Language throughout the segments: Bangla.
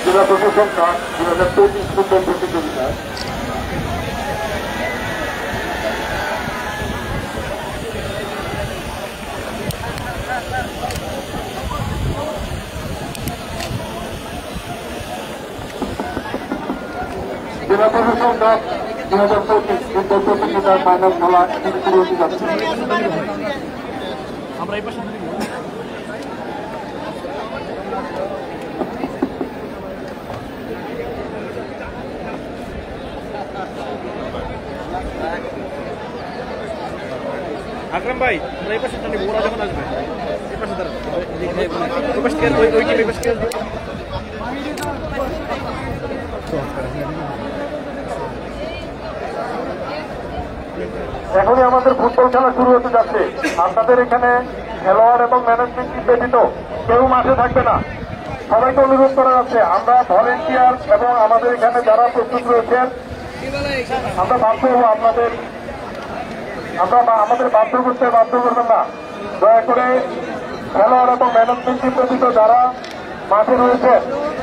জেলা প্রশাসন কাপ 2024 ফুটবল প্রতিযোগিতা জেলা প্রশাসন কাপ 2025 ফুটবল প্রতিযোগিতার ফাইনাল খেলা শুরু হতে যাচ্ছে। আমরা এই পাশে আকরাম ভাই আমরা এই পাশে টানি ওরা যখন আসবে এই পাশে দাঁড়ান ওই পাশে ওই টিম এই পাশে এখনই আমাদের ফুটবল খেলা শুরু হতে যাচ্ছে। আপনাদের এখানে খেলোয়াড় এবং ম্যানেজমেন্ট টিম ব্যতীত কেউ মাঠে থাকবে না। সবাইকে অনুরোধ করা যাচ্ছে আমরা ভলেন্টিয়ার এবং আমাদের এখানে যারা প্রস্তুত রয়েছেন আমরা বাধ্য হবো আমাদের বাধ্য করবেন না। দয়া করে খেলোয়াড় এবং ম্যানেজমেন্ট টিম ব্যতীত যারা মাঠে রয়েছে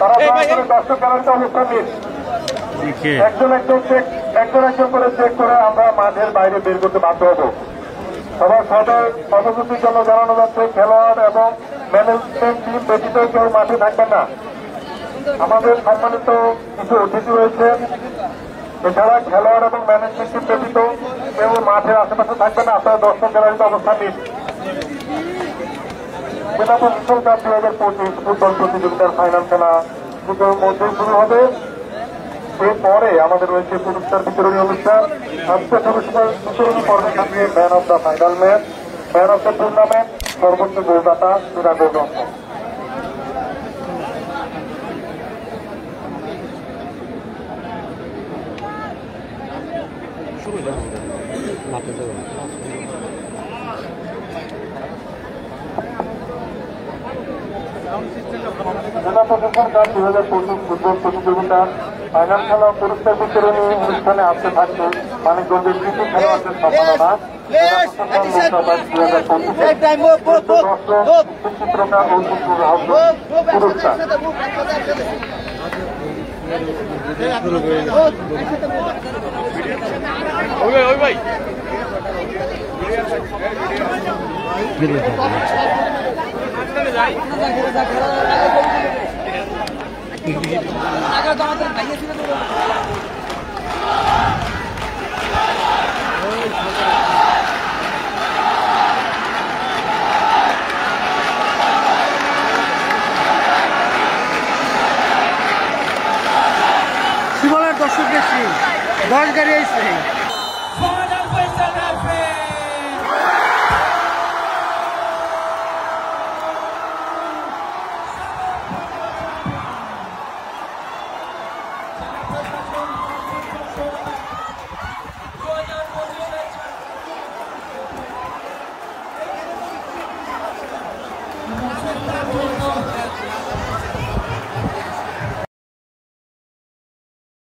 তারা দয়া করে দর্শক গ্যালারিতে অবস্থান নিন। একজন করে চেক করে আমরা মাঠের বাইরে বের করতে বাধ্য হব। সবার সদর অবগতির জন্য জানানো যাচ্ছে খেলোয়াড় এবং ম্যানেজমেন্ট টিম ব্যতীত কেউ মাঠে থাকবেন না। আমাদের সম্মানিত কিছু অতিথি রয়েছে, এছাড়া খেলোয়াড় এবং ম্যানেজমেন্ট টিম ব্যতীত কেউ মাঠের আশেপাশে থাকবে না। আপনারা দর্শক গ্যালারিতে অবস্থান নিন। জেলা প্রশাসন কাপ 2025 ফুটবল প্রতিযোগিতার ফাইনাল খেলা দুটোর মধ্যে শুরু হবে। এরপরে আমাদের রয়েছে পুরস্কার বিতরণী অনুষ্ঠান। আজকে পুরস্কার বিতরণী পর্বে থাকবে man of the final match, man of the tournament, সর্বোচ্চ গোলদাতা, সেরা গোলরক্ষক। জেলা প্রশাসন কাপ 2025 ফুটবল প্রতিযোগিতার ফাইনাল খেলা পুরস্কার বিতরণী অনুষ্ঠানে আসতে থাকছে মানিকগঞ্জের কৃষি খেলোয়াড়দের সম্মাননা, চিত্রকার ও পুরস্কার। শিবলার দর্শক বেশি 10 গাড়ি আইছে।